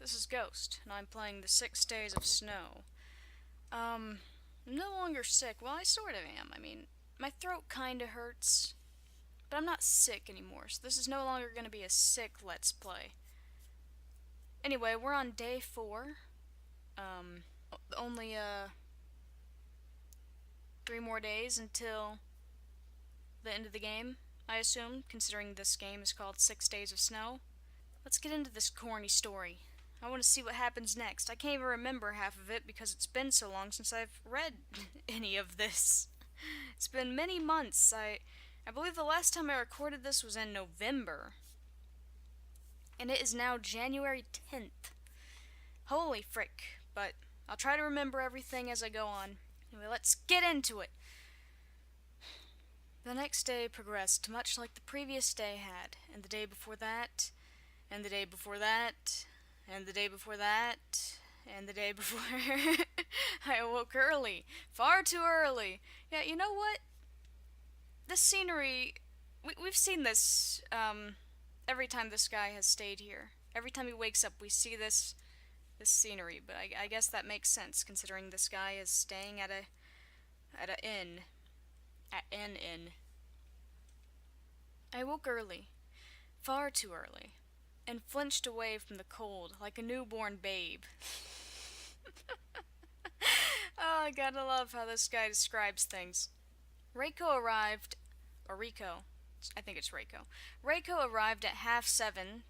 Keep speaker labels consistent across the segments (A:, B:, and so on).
A: This is Ghost, and I'm playing the 6 Days of Snow. I'm no longer sick. Well, I sort of am. I mean, my throat kinda hurts, but I'm not sick anymore, so this is no longer gonna be a sick Let's Play. Anyway, we're on day 4. Um, only, 3 more days until the end of the game, I assume, considering this game is called 6 Days of Snow. Let's get into this corny story. I want to see what happens next. I can't even remember half of it because it's been so long since I've read any of this. It's been many months. I believe the last time I recorded this was in November. And it is now January 10th. Holy frick. But I'll try to remember everything as I go on. Anyway, let's get into it. The next day progressed much like the previous day had, and the day before that, and the day before that, and the day before that, and the day before... I awoke early. Far too early. Yeah, you know what? This scenery... We've seen this, every time this guy has stayed here. Every time he wakes up, we see this scenery, but I guess that makes sense, considering this guy is staying at an inn. At an inn. I woke early. Far too early. And flinched away from the cold like a newborn babe. Oh, I gotta love how this guy describes things. Reiko arrived, or Rico, I think it's Reiko. Reiko arrived at half 7,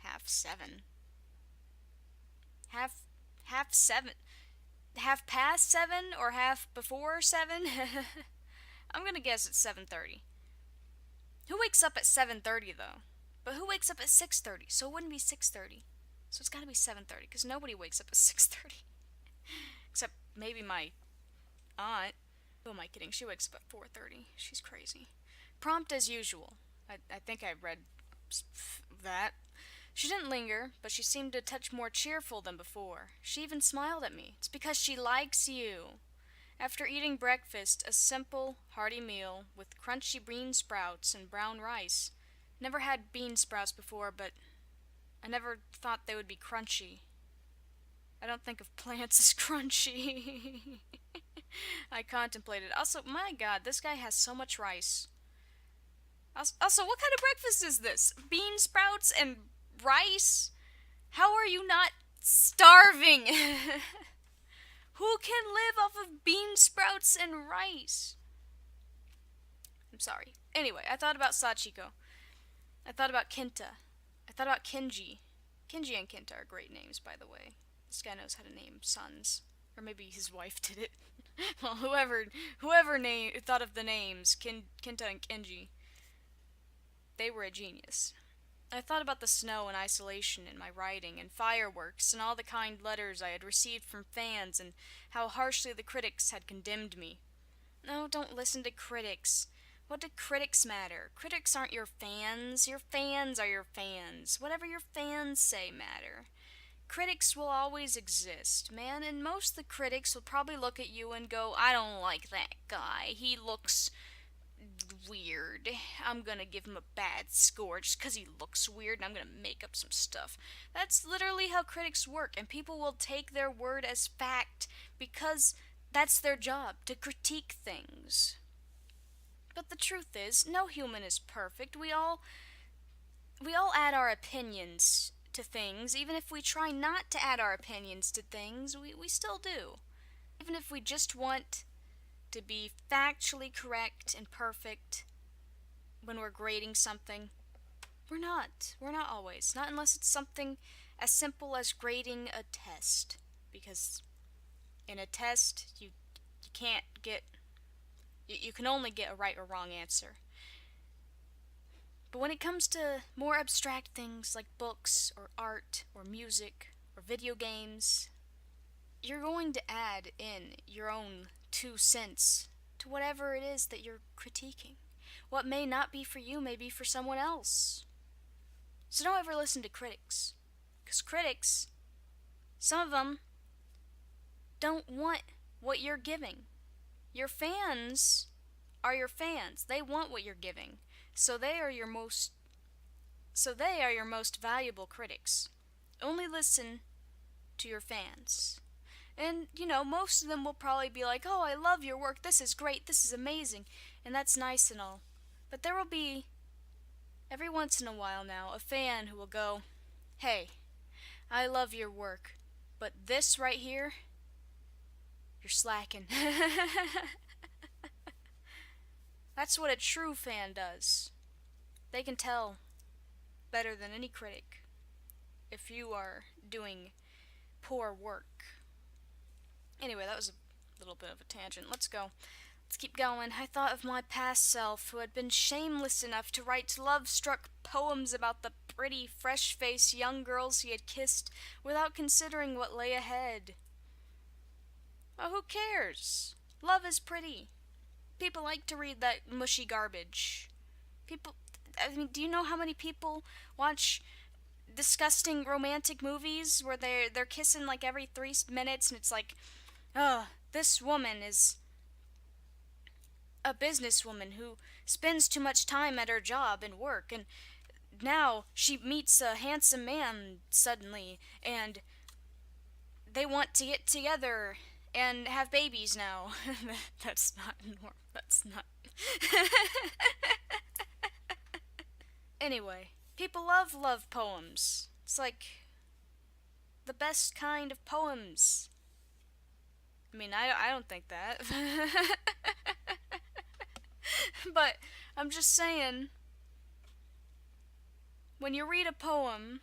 A: half 7, half 7, half past 7 or half before 7? I'm gonna guess it's 7:30. Who wakes up at 7:30 though? But who wakes up at 6:30? So it wouldn't be 6:30. So it's gotta be 7:30, because nobody wakes up at 6:30. Except maybe my aunt. Who am I kidding? She wakes up at 4:30. She's crazy. Prompt as usual. I think I read that. She didn't linger, but she seemed a touch more cheerful than before. She even smiled at me. It's because she likes you. After eating breakfast, a simple, hearty meal with crunchy bean sprouts and brown rice. Never had bean sprouts before, but I never thought they would be crunchy. I don't think of plants as crunchy. I contemplated. Also, my god, this guy has so much rice. Also, what kind of breakfast is this? Bean sprouts and rice? How are you not starving? Who can live off of bean sprouts and rice? I'm sorry. Anyway, I thought about Sachiko. I thought about Kenta. I thought about Kenji. Kenji and Kenta are great names, by the way. This guy knows how to name sons. Or maybe his wife did it. Well, whoever thought of the names, Kenta and Kenji, they were a genius. I thought about the snow and isolation in my writing, and fireworks, and all the kind letters I had received from fans, and how harshly the critics had condemned me. No, don't listen to critics. What do critics matter? Critics aren't your fans. Your fans are your fans. Whatever your fans say matter. Critics will always exist, man, and most of the critics will probably look at you and go, I don't like that guy. He looks weird. I'm gonna give him a bad score just because he looks weird, and I'm gonna make up some stuff. That's literally how critics work, and people will take their word as fact because that's their job, to critique things. But the truth is, no human is perfect. We all add our opinions to things. Even if we try not to add our opinions to things, we still do. Even if we just want to be factually correct and perfect when we're grading something, we're not. We're not always. Not unless it's something as simple as grading a test. Because in a test, you can't get... You can only get a right or wrong answer. But when it comes to more abstract things like books or art or music or video games, you're going to add in your own 2 cents to whatever it is that you're critiquing. What may not be for you may be for someone else. So don't ever listen to critics. Because critics, some of them, don't want what you're giving. Your fans are your fans. They want what you're giving. So they are your most valuable critics. Only listen to your fans. And, most of them will probably be like, oh, I love your work, this is great, this is amazing, and that's nice and all. But there will be, every once in a while now, a fan who will go, hey, I love your work, but this right here, you're slacking. That's what a true fan does. They can tell better than any critic if you are doing poor work. Anyway, that was a little bit of a tangent. Let's go. Let's keep going. I thought of my past self, who had been shameless enough to write love-struck poems about the pretty, fresh-faced young girls he had kissed without considering what lay ahead. Oh, who cares? Love is pretty. People like to read that mushy garbage. Do you know how many people watch disgusting romantic movies where they're kissing like every 3 minutes, and it's like, oh, this woman is a businesswoman who spends too much time at her job and work, and now she meets a handsome man suddenly, and they want to get together and have babies now. That's not normal. That's not. Anyway, people love poems. It's like the best kind of poems. I mean, I don't think that. But I'm just saying, when you read a poem,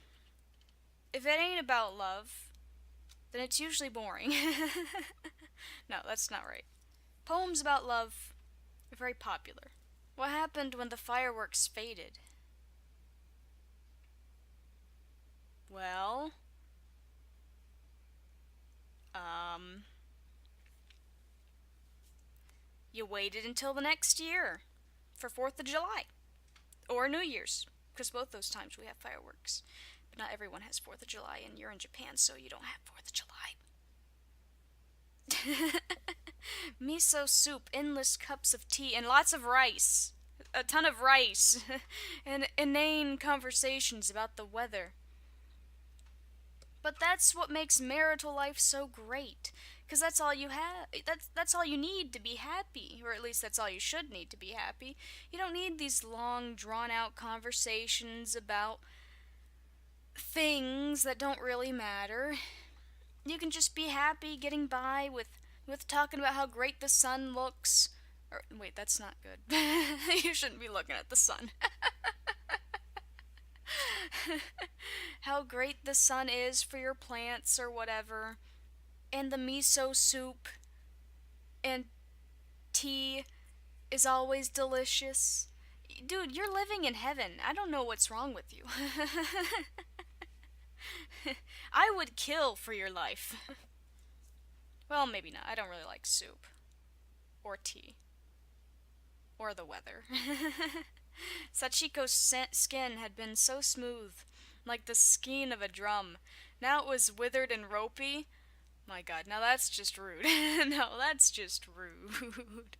A: if it ain't about love, then it's usually boring. No, that's not right. Poems about love are very popular. What happened when the fireworks faded? Well, you waited until the next year for 4th of July or New Year's, because both those times we have fireworks. But not everyone has 4th of July, and you're in Japan, so you don't have 4th of July. Miso soup, endless cups of tea, and lots of rice. A ton of rice. And inane conversations about the weather. But that's what makes marital life so great. Because that's all you have. That's all you need to be happy. Or at least that's all you should need to be happy. You don't need these long, drawn-out conversations about things that don't really matter. You can just be happy getting by with talking about how great the sun looks. Or, wait, that's not good. You shouldn't be looking at the sun. How great the sun is for your plants or whatever. And the miso soup and tea is always delicious. Dude, you're living in heaven. I don't know what's wrong with you. I would kill for your life. Well, maybe not. I don't really like soup. Or tea. Or the weather. Sachiko's skin had been so smooth, like the skein of a drum. Now it was withered and ropey. My god, now that's just rude. No, that's just rude.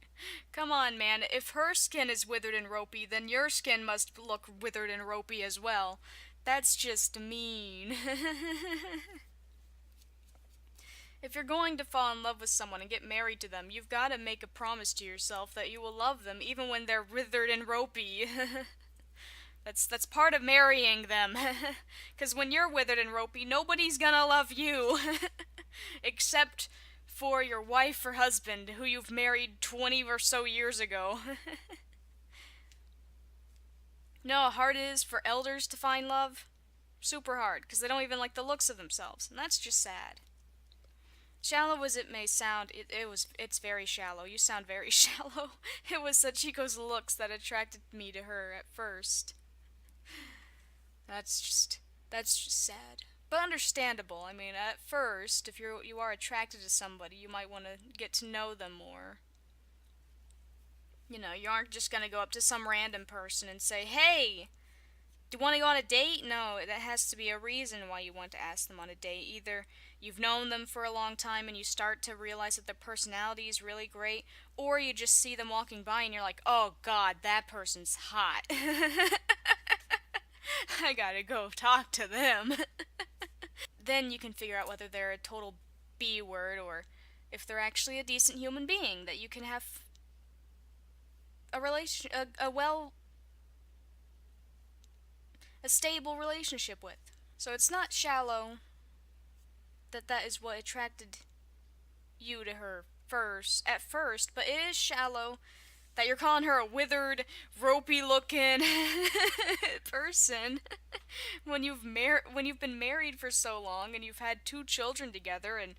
A: Come on, man. If her skin is withered and ropey, then your skin must look withered and ropey as well. That's just mean. If you're going to fall in love with someone and get married to them, you've got to make a promise to yourself that you will love them even when they're withered and ropey. That's part of marrying them. 'Cause when you're withered and ropey, nobody's gonna love you. Except for your wife or husband who you've married 20 or so years ago. You know how hard it is for elders to find love? Super hard, because they don't even like the looks of themselves, and that's just sad. Shallow as it may sound, it's very shallow. You sound very shallow. It was Sachiko's looks that attracted me to her at first. That's just sad. But understandable. I mean, at first, if you are attracted to somebody, you might want to get to know them more. You know, you aren't just gonna go up to some random person and say, "Hey, do you want to go on a date?" No, that has to be a reason why you want to ask them on a date. Either you've known them for a long time and you start to realize that their personality is really great, or you just see them walking by and you're like, "Oh god, that person's hot." I gotta go talk to them. then you can figure out whether they're a total B word or if they're actually a decent human being that you can have a stable relationship with. So it's not shallow that is what attracted you to her at first, but it is shallow that you're calling her a withered, ropey looking person when you've been married for so long and you've had 2 children together. And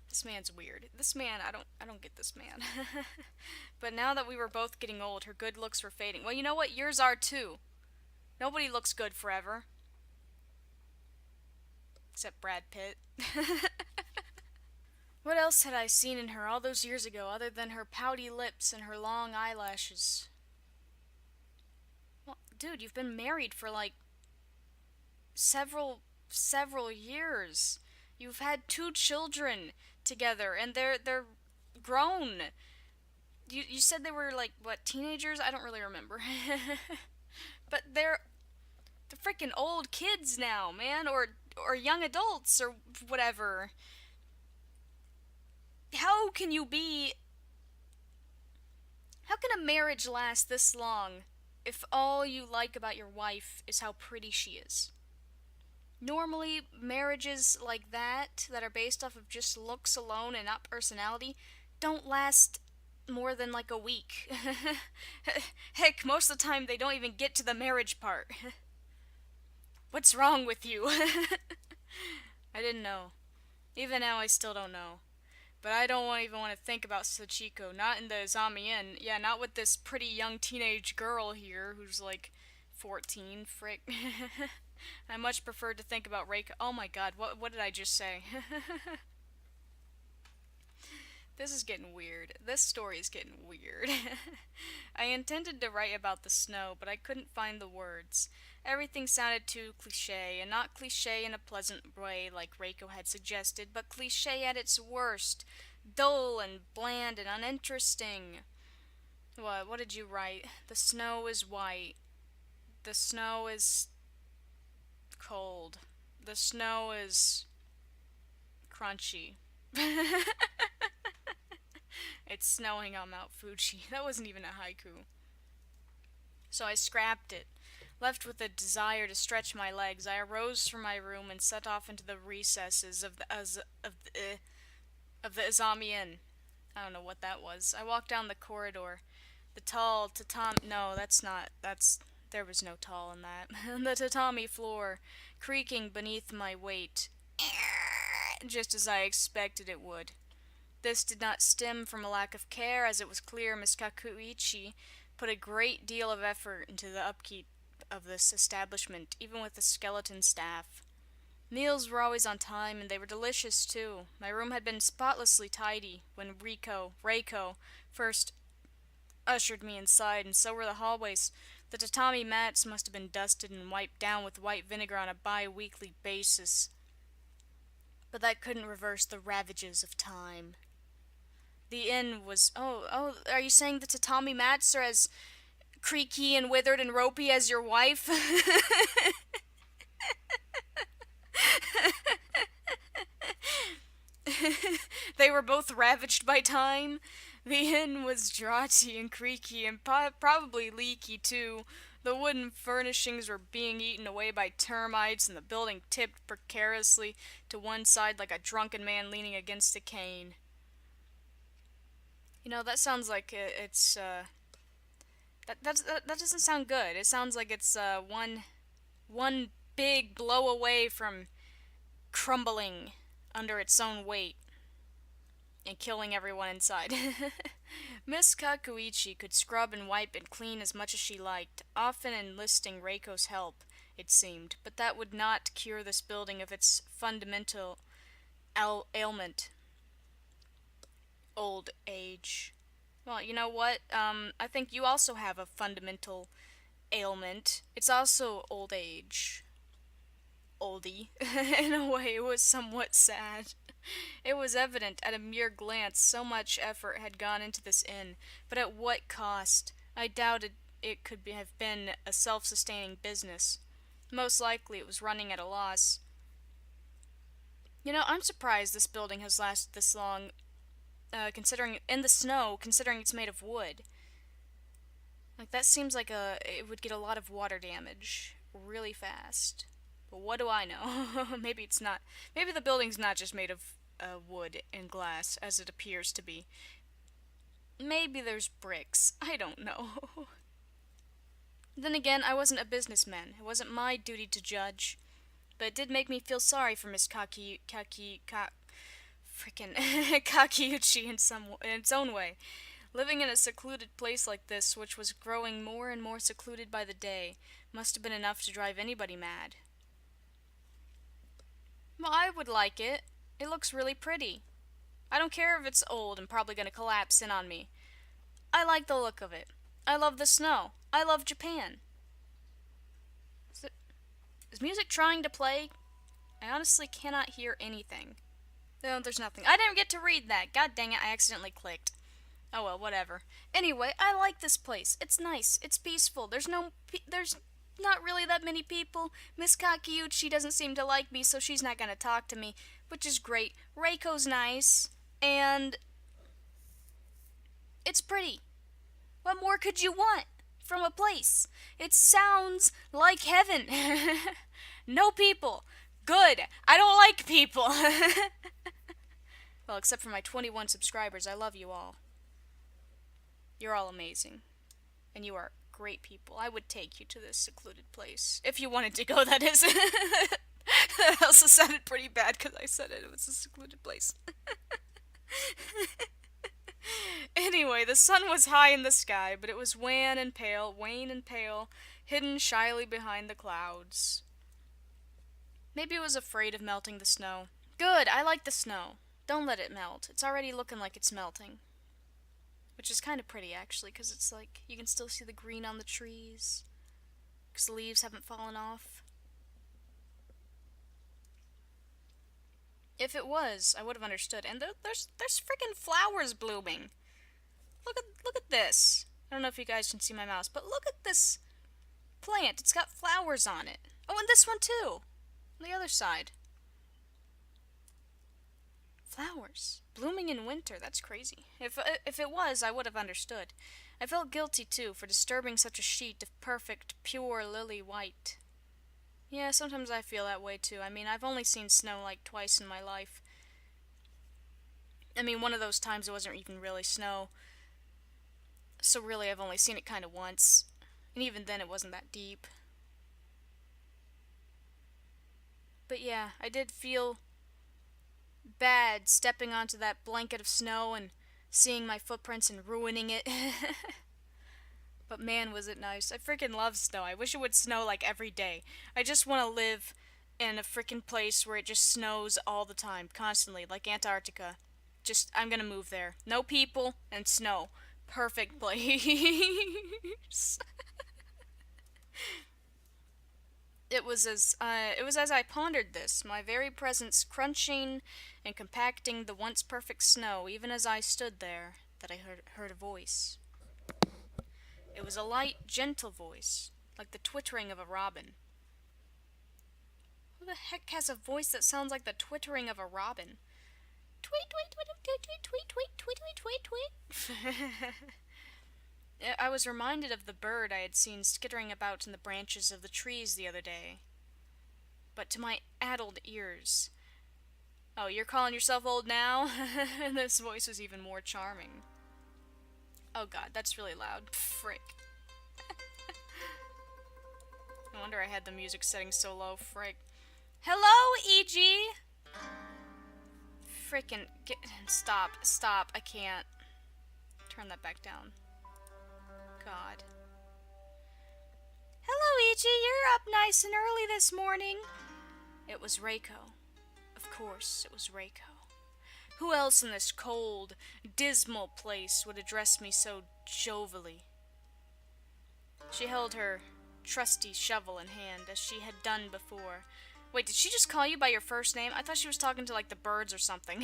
A: this man's weird. This man, I don't get this man. But now that we were both getting old, her good looks were fading. Well, you know what? Yours are too. Nobody looks good forever. Except Brad Pitt. What else had I seen in her all those years ago other than her pouty lips and her long eyelashes? Well, dude, you've been married for like several years. You've had 2 children together and they're grown. You said they were like what, teenagers? I don't really remember. But they're freaking old kids now, man, or young adults or whatever. How can you be How can a marriage last this long if all you like about your wife is how pretty she is? Normally, marriages like that are based off of just looks alone and not personality, don't last more than like a week. Heck, most of the time they don't even get to the marriage part. What's wrong with you? I didn't know. Even now, I still don't know. But I don't even want to think about Sachiko. Not in the Izami Inn. Yeah, not with this pretty young teenage girl here who's like 14. Frick. I much prefer to think about Reiko. Oh my god, what did I just say? This is getting weird. This story is getting weird. I intended to write about the snow, but I couldn't find the words. Everything sounded too cliche, and not cliche in a pleasant way like Reiko had suggested, but cliche at its worst. Dull and bland and uninteresting. What did you write? The snow is white. The snow is cold. The snow is crunchy. It's snowing on Mount Fuji. That wasn't even a haiku. So I scrapped it. Left with a desire to stretch my legs, I arose from my room and set off into the recesses of the Izami Inn. I don't know what that was. I walked down the corridor. The tall tatami... No, there was no tall in that. The tatami floor, creaking beneath my weight. Just as I expected it would. This did not stem from a lack of care, as it was clear Miss Kakuichi put a great deal of effort into the upkeep of this establishment, even with a skeleton staff. Meals were always on time, and they were delicious, too. My room had been spotlessly tidy when Reiko, first ushered me inside, and so were the hallways. The tatami mats must have been dusted and wiped down with white vinegar on a bi-weekly basis. But that couldn't reverse the ravages of time. The inn was... Oh, are you saying the tatami mats are as creaky and withered and ropey as your wife? They were both ravaged by time. The inn was draughty and creaky and probably leaky, too. The wooden furnishings were being eaten away by termites, and the building tipped precariously to one side like a drunken man leaning against a cane. You know, that sounds like it's, that doesn't sound good. It sounds like it's, one big blow away from crumbling under its own weight and killing everyone inside. Miss Kakuichi could scrub and wipe and clean as much as she liked, often enlisting Reiko's help, it seemed, but that would not cure this building of its fundamental ailment. Old age. Well, you know what? I think you also have a fundamental ailment. It's also old age. Oldie. In a way, it was somewhat sad. It was evident at a mere glance so much effort had gone into this inn, but at what cost? I doubted it could have been a self-sustaining business. Most likely it was running at a loss. You know, I'm surprised this building has lasted this long, considering in the snow, considering it's made of wood. Like, that seems like it would get a lot of water damage really fast. But what do I know? Maybe it's not. Maybe the building's not just made of wood and glass, as it appears to be. Maybe there's bricks. I don't know. Then again, I wasn't a businessman. It wasn't my duty to judge. But it did make me feel sorry for Miss frickin' Kakiuchi in its own way. Living in a secluded place like this, which was growing more and more secluded by the day, must have been enough to drive anybody mad. Well, I would like it. It looks really pretty. I don't care if it's old and probably gonna collapse in on me. I like the look of it. I love the snow. I love Japan. Is music trying to play? I honestly cannot hear anything. No, there's nothing. I didn't get to read that. God dang it, I accidentally clicked. Oh well, whatever. Anyway, I like this place. It's nice. It's peaceful. There's not really that many people. Miss Kakiuchi doesn't seem to like me, so she's not gonna talk to me, which is great. Reiko's nice, and it's pretty. What more could you want from a place? It sounds like heaven. No people. Good. I don't like people. Well, except for my 21 subscribers. I love you all. You're all amazing. And you are great people. I would take you to this secluded place. If you wanted to go, that is. That also sounded pretty bad because I said it was a secluded place. Anyway, the sun was high in the sky, but it was wan and pale, hidden shyly behind the clouds. Maybe it was afraid of melting the snow. Good, I like the snow. Don't let it melt. It's already looking like it's melting. Which is kind of pretty, actually, because it's like, you can still see the green on the trees. Because the leaves haven't fallen off. If it was, I would have understood. And there's freaking flowers blooming. Look at this. I don't know if you guys can see my mouse, but look at this plant. It's got flowers on it. Oh, and this one too. On the other side. Flowers. Blooming in winter. That's crazy. If it was, I would have understood. I felt guilty, too, for disturbing such a sheet of perfect, pure lily white. Yeah, sometimes I feel that way, too. I mean, I've only seen snow, like, twice in my life. I mean, one of those times it wasn't even really snow. So really, I've only seen it kind of once. And even then, it wasn't that deep. But yeah, I did feel bad stepping onto that blanket of snow and seeing my footprints and ruining it. But man, was it nice. I freaking love snow. I wish it would snow like every day. I just want to live in a freaking place where it just snows all the time, constantly, like Antarctica. I'm gonna move there. No people and snow. Perfect place. It was as I pondered this, my very presence crunching and compacting the once perfect snow, even as I stood there, that I heard a voice. It was a light, gentle voice, like the twittering of a robin. Who the heck has a voice that sounds like the twittering of a robin? Tweet, tweet, tweet, tweet, tweet, tweet, tweet, tweet, tweet, tweet. I was reminded of the bird I had seen skittering about in the branches of the trees the other day. But to my addled ears... Oh, you're calling yourself old now? This voice was even more charming. Oh god, that's really loud. Frick. No wonder I had the music setting so low. Frick. Hello, E.G.! Frickin' stop, I can't. Turn that back down. God. Hello, E.G., you're up nice and early this morning. It was Reiko. Of course, it was Reiko. Who else in this cold, dismal place would address me so jovially? She held her trusty shovel in hand, as she had done before. Wait, did she just call you by your first name? I thought she was talking to, like, the birds or something.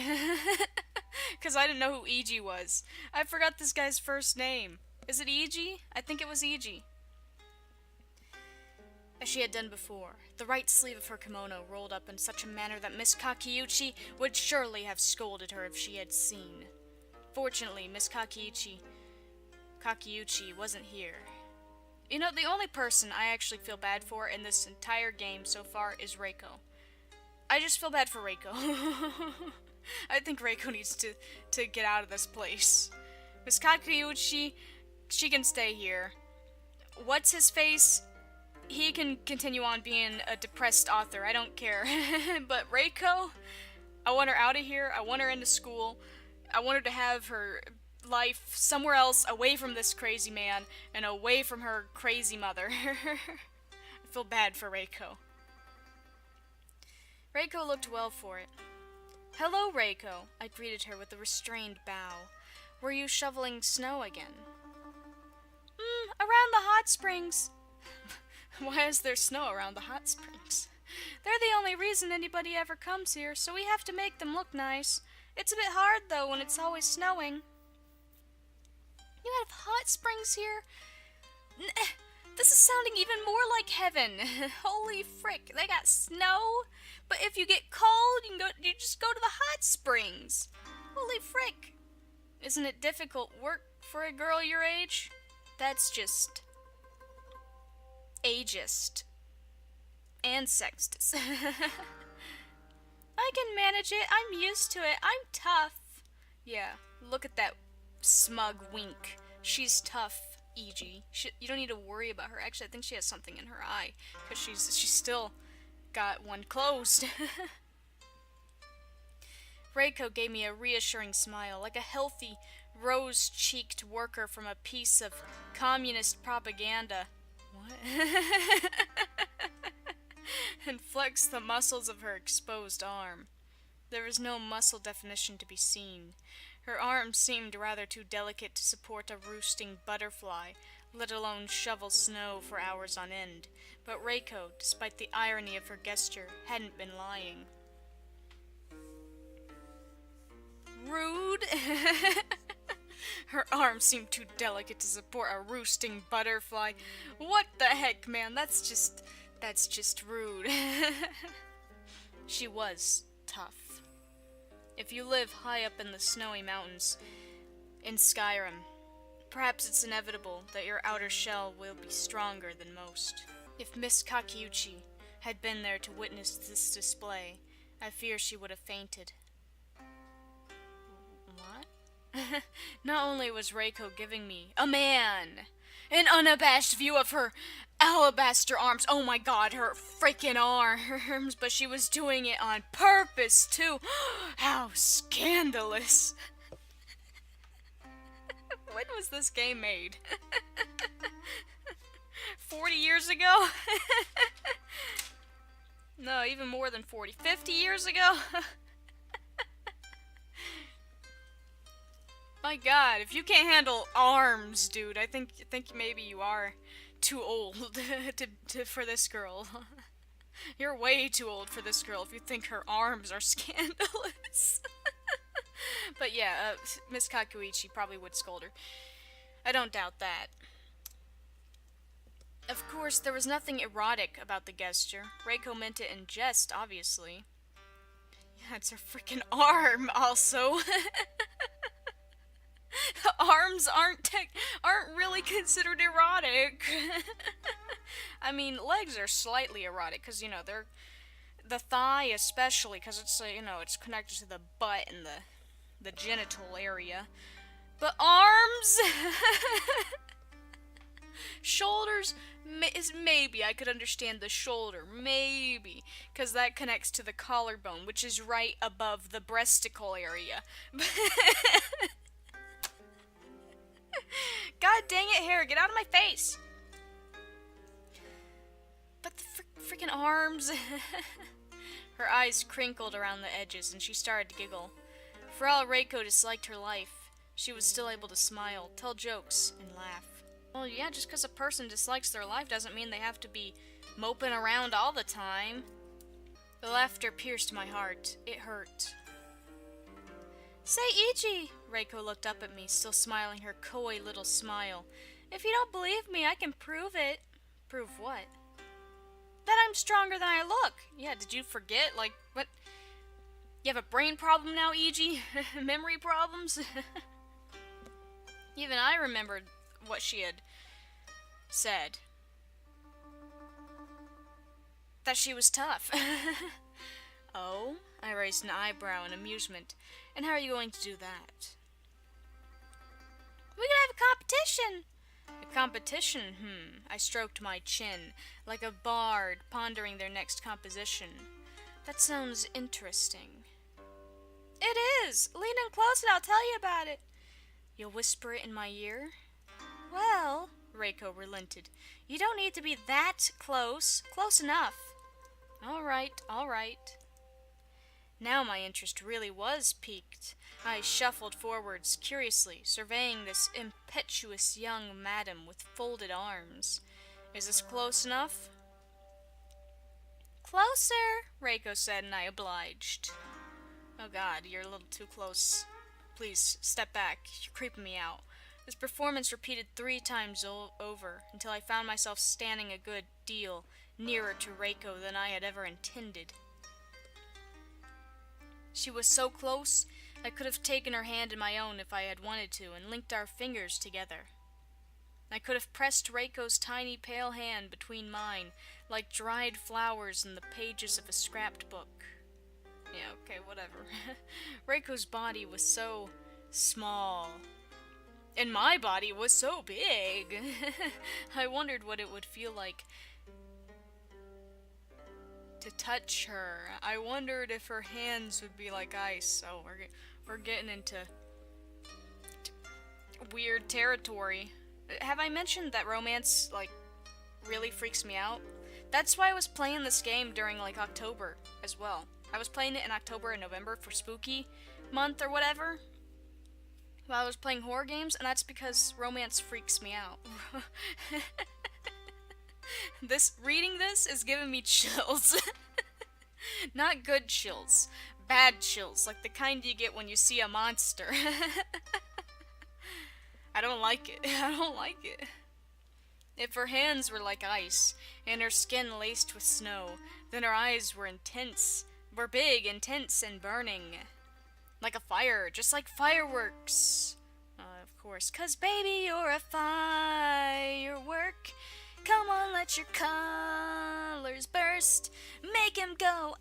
A: Because I didn't know who E.G. was. I forgot this guy's first name. Is it E.G.? I think it was E.G. as she had done before, the right sleeve of her kimono rolled up in such a manner that Miss Kakiuchi would surely have scolded her if she had seen. Fortunately, Miss Kakiuchi wasn't here. You know, the only person I actually feel bad for in this entire game so far is Reiko. I just feel bad for Reiko. I think Reiko needs to get out of this place. Miss Kakiuchi, she can stay here. What's his face? He can continue on being a depressed author. I don't care. But Reiko, I want her out of here. I want her into school. I want her to have her life somewhere else, away from this crazy man and away from her crazy mother. I feel bad for Reiko. Reiko looked well for it. Hello, Reiko, I greeted her with a restrained bow. Were you shoveling snow again? Around the hot springs. Why is there snow around the hot springs? They're the only reason anybody ever comes here, so we have to make them look nice. It's a bit hard, though, when it's always snowing. You have hot springs here? This is sounding even more like heaven. Holy frick, they got snow? But if you get cold, you just go to the hot springs. Holy frick. Isn't it difficult work for a girl your age? That's just ageist and sexist. I can manage it. I'm used to it. I'm tough. Yeah, look at that smug wink. She's tough, E.G. You don't need to worry about her. Actually, I think she has something in her eye, because she's still got one closed. Reiko gave me a reassuring smile, like a healthy, rose-cheeked worker from a piece of communist propaganda. What? And flexed the muscles of her exposed arm. There was no muscle definition to be seen. Her arm seemed rather too delicate to support a roosting butterfly, let alone shovel snow for hours on end. But Reiko, despite the irony of her gesture, hadn't been lying. Rude? Her arm seemed too delicate to support a roosting butterfly. What the heck, man? That's just rude. She was tough. If you live high up in the snowy mountains in Skyrim, perhaps it's inevitable that your outer shell will be stronger than most. If Miss Kakiuchi had been there to witness this display, I fear she would have fainted. What? Not only was Reiko giving me a man, an unabashed view of her alabaster arms, oh my god, her freaking arms, but she was doing it on purpose, too. How scandalous. When was this game made? 40 years ago? No, even more than 40. 50 years ago? My god, if you can't handle arms, dude, I think maybe you are too old for this girl. You're way too old for this girl if you think her arms are scandalous. But yeah, Miss Kakuichi probably would scold her. I don't doubt that. Of course, there was nothing erotic about the gesture. Reiko meant it in jest, obviously. Yeah, it's her freaking arm, also. Arms aren't really considered erotic. I mean, legs are slightly erotic, because, you know, they're... The thigh especially, because it's, you know, it's connected to the butt and the genital area. But arms? Shoulders, maybe I could understand the shoulder, maybe, because that connects to the collarbone, which is right above the breasticle area. God dang it, hair, get out of my face! But the freaking arms... Her eyes crinkled around the edges, and she started to giggle. For all Reiko disliked her life, she was still able to smile, tell jokes, and laugh. Well, yeah, just because a person dislikes their life doesn't mean they have to be moping around all the time. The laughter pierced my heart. It hurt. Say, Ichi! Reiko looked up at me, still smiling her coy little smile. If you don't believe me, I can prove it. Prove what? That I'm stronger than I look. Yeah, did you forget? Like, what? You have a brain problem now, E.G.? Memory problems? Even I remembered what she had said. That she was tough. Oh? I raised an eyebrow in amusement. And how are you going to do that? We could have a competition! A competition? I stroked my chin, like a bard pondering their next composition. That sounds interesting. It is! Lean in close and I'll tell you about it. You'll whisper it in my ear? Well, Reiko relented. You don't need to be that close. Close enough. All right. Now my interest really was piqued. I shuffled forwards, curiously, surveying this impetuous young madam with folded arms. Is this close enough? Closer, Reiko said, and I obliged. Oh God, you're a little too close. Please, step back. You're creeping me out. This performance repeated 3 times over, until I found myself standing a good deal nearer to Reiko than I had ever intended. She was so close, I could have taken her hand in my own if I had wanted to, and linked our fingers together. I could have pressed Reiko's tiny pale hand between mine, like dried flowers in the pages of a scrapped book. Yeah, okay, whatever. Reiko's body was so small, and my body was so big. I wondered what it would feel like to touch her. I wondered if her hands would be like ice. Oh, we're getting into weird territory. Have I mentioned that romance, like, really freaks me out? That's why I was playing this game during, like, October as well. I was playing it in October and November for Spooky Month or whatever, while I was playing horror games, and that's because romance freaks me out. Reading this is giving me chills. Not good chills. Bad chills, like the kind you get when you see a monster. I don't like it. If her hands were like ice, and her skin laced with snow, then her eyes were big, intense, and burning. Like a fire, just like fireworks. Of course, 'cause baby, you're a firework. Come on, let your colors burst. Make him go,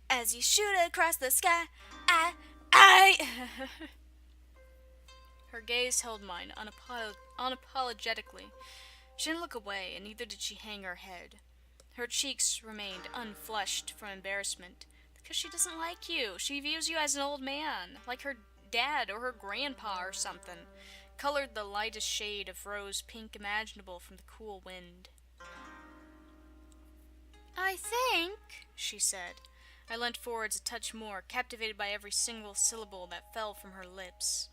A: as you shoot across the sky. Her gaze held mine unapologetically. She didn't look away, and neither did she hang her head. Her cheeks remained unflushed from embarrassment. Because she doesn't like you. She views you as an old man, like her dad or her grandpa or something. Colored the lightest shade of rose pink imaginable from the cool wind. I think, she said. I leant forwards a touch more, captivated by every single syllable that fell from her lips.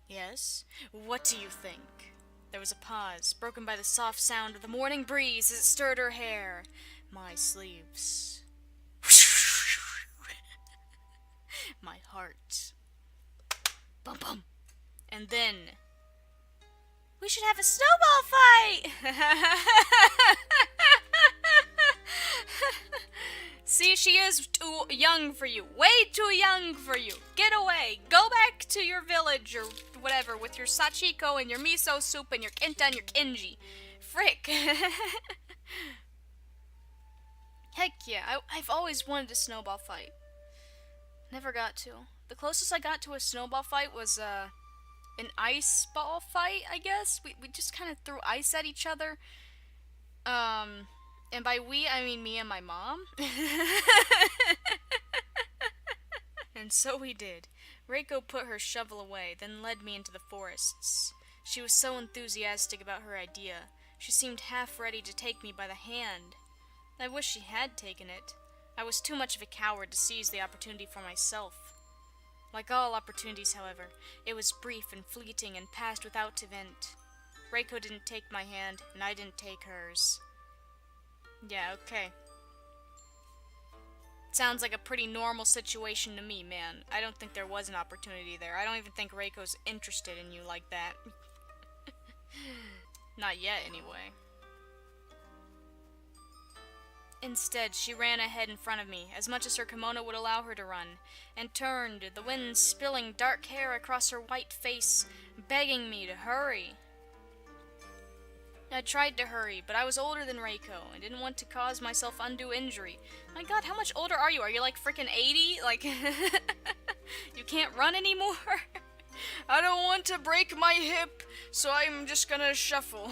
A: Yes? What do you think? There was a pause, broken by the soft sound of the morning breeze as it stirred her hair. My sleeves. My heart. Bum bum. And then... We should have a snowball fight! See, she is too young for you. Way too young for you. Get away. Go back to your village or whatever with your sachiko and your miso soup and your kenta and your kinji. Frick. Heck yeah, I've always wanted a snowball fight. Never got to. The closest I got to a snowball fight was, an ice ball fight, I guess. We just kind of threw ice at each other. And by we, I mean me and my mom. And so we did. Reiko put her shovel away, then led me into the forests. She was so enthusiastic about her idea. She seemed half ready to take me by the hand. I wish she had taken it. I was too much of a coward to seize the opportunity for myself. Like all opportunities, however, it was brief and fleeting and passed without event. Reiko didn't take my hand, and I didn't take hers. Yeah, okay. Sounds like a pretty normal situation to me, man. I don't think there was an opportunity there. I don't even think Reiko's interested in you like that. Not yet, anyway. Instead, she ran ahead in front of me, as much as her kimono would allow her to run, and turned, the wind spilling dark hair across her white face, begging me to hurry. I tried to hurry, but I was older than Reiko, and didn't want to cause myself undue injury. My god, how much older are you? Are you like freaking 80? Like, you can't run anymore? I don't want to break my hip, so I'm just gonna shuffle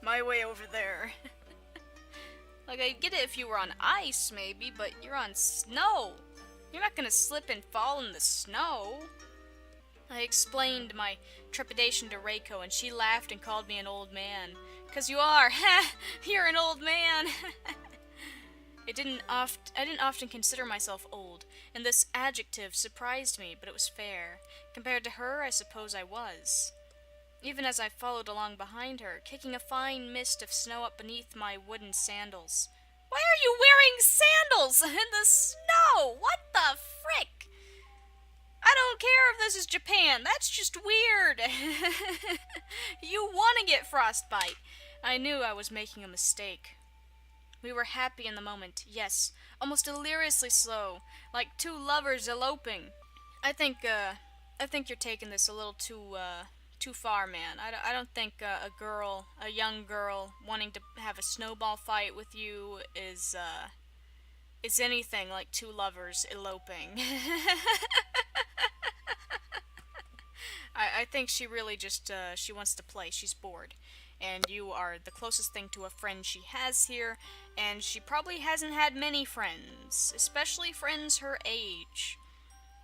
A: my way over there. Like, I'd get it if you were on ice, maybe, but you're on snow. You're not gonna slip and fall in the snow. I explained my trepidation to Reiko, and she laughed and called me an old man. 'Cause you are! Ha! You're an old man! I didn't often consider myself old, and this adjective surprised me, but it was fair. Compared to her, I suppose I was. Even as I followed along behind her, kicking a fine mist of snow up beneath my wooden sandals. Why are you wearing sandals in the snow? What the frick? I don't care if this is Japan. That's just weird. You want to get frostbite. I knew I was making a mistake. We were happy in the moment, yes, almost deliriously slow, like two lovers eloping. I think you're taking this a little too far, man. I don't think a young girl wanting to have a snowball fight with you is anything like two lovers eloping. I think she really just, she wants to play. She's bored. And you are the closest thing to a friend she has here, and she probably hasn't had many friends, especially friends her age.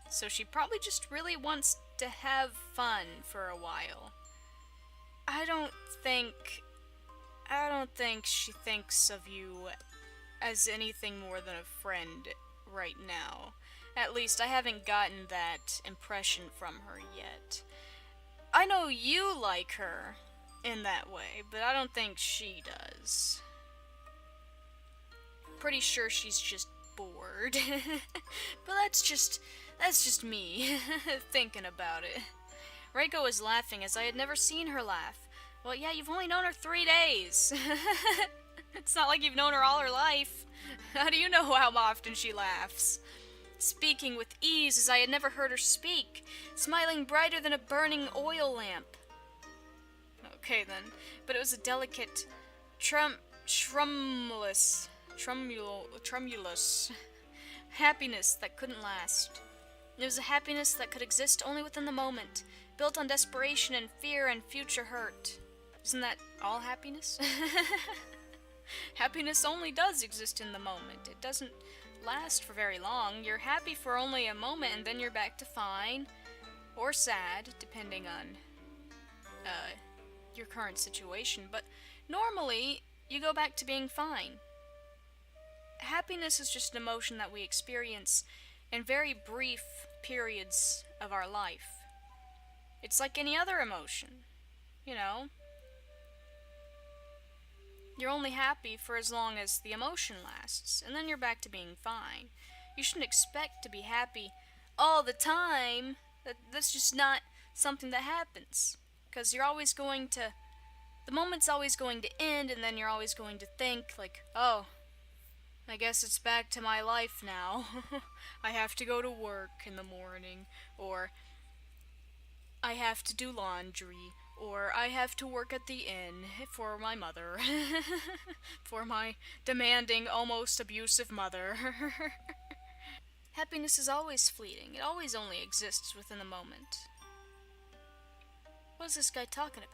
A: So she probably just really wants to have fun for a while. I don't think she thinks of you as anything more than a friend right now. At least I haven't gotten that impression from her yet. I know you like her in that way, but I don't think she does. Pretty sure she's just bored. But that's just me thinking about it. Reiko was laughing as I had never seen her laugh. Well, yeah, you've only known her 3 days. It's not like you've known her all her life. How do you know how often she laughs? Speaking with ease as I had never heard her speak, smiling brighter than a burning oil lamp. Okay then, but it was a delicate, tremulous happiness that couldn't last. It was a happiness that could exist only within the moment, built on desperation and fear and future hurt. Isn't that all happiness? Happiness only does exist in the moment. It doesn't last for very long. You're happy for only a moment and then you're back to fine, or sad, depending on your current situation, but normally you go back to being fine. Happiness is just an emotion that we experience in very brief periods of our life. It's like any other emotion, you know? You're only happy for as long as the emotion lasts, and then you're back to being fine. You shouldn't expect to be happy all the time. That's just not something that happens. Because you're always going to... The moment's always going to end, and then you're always going to think, like, oh, I guess it's back to my life now. I have to go to work in the morning, or I have to do laundry, or I have to work at the inn for my mother. For my demanding, almost abusive mother. Happiness is always fleeting. It always only exists within the moment. What is this guy talking about?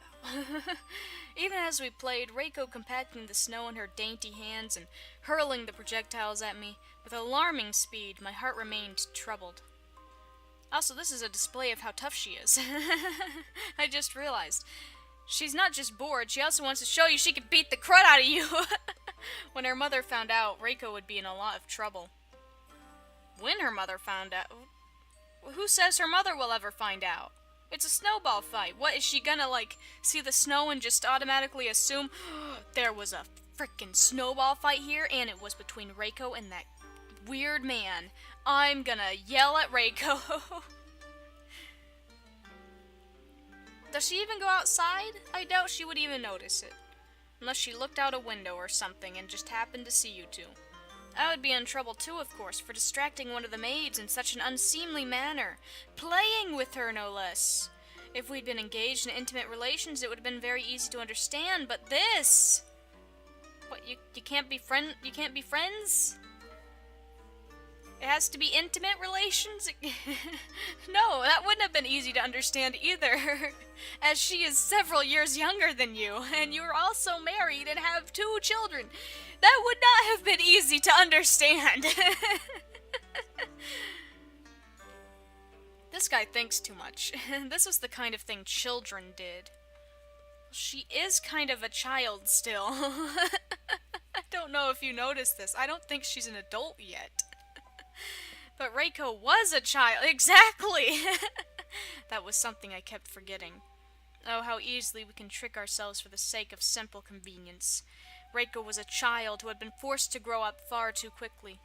A: Even as we played, Reiko compacting the snow in her dainty hands and hurling the projectiles at me with alarming speed, my heart remained troubled. Also, this is a display of how tough she is. I just realized. She's not just bored, she also wants to show you she can beat the crud out of you. When her mother found out, Reiko would be in a lot of trouble. When her mother found out? Who says her mother will ever find out? It's a snowball fight. What, is she gonna, like, see the snow and just automatically assume there was a frickin' snowball fight here and it was between Reiko and that weird man? I'm gonna yell at Reiko. Does she even go outside? I doubt she would even notice it. Unless she looked out a window or something and just happened to see you two. I would be in trouble too, of course, for distracting one of the maids in such an unseemly manner. Playing with her, no less. If we'd been engaged in intimate relations, it would have been very easy to understand, but this... What, you can't be friends? It has to be intimate relations? No, that wouldn't have been easy to understand either, as she is several years younger than you, and you are also married and have 2 children. That would not have been easy to understand. This guy thinks too much. This was the kind of thing children did. She is kind of a child still. I don't know if you noticed this. I don't think she's an adult yet. But Reiko was a child. Exactly! That was something I kept forgetting. Oh, how easily we can trick ourselves for the sake of simple convenience. Reiko was a child who had been forced to grow up far too quickly.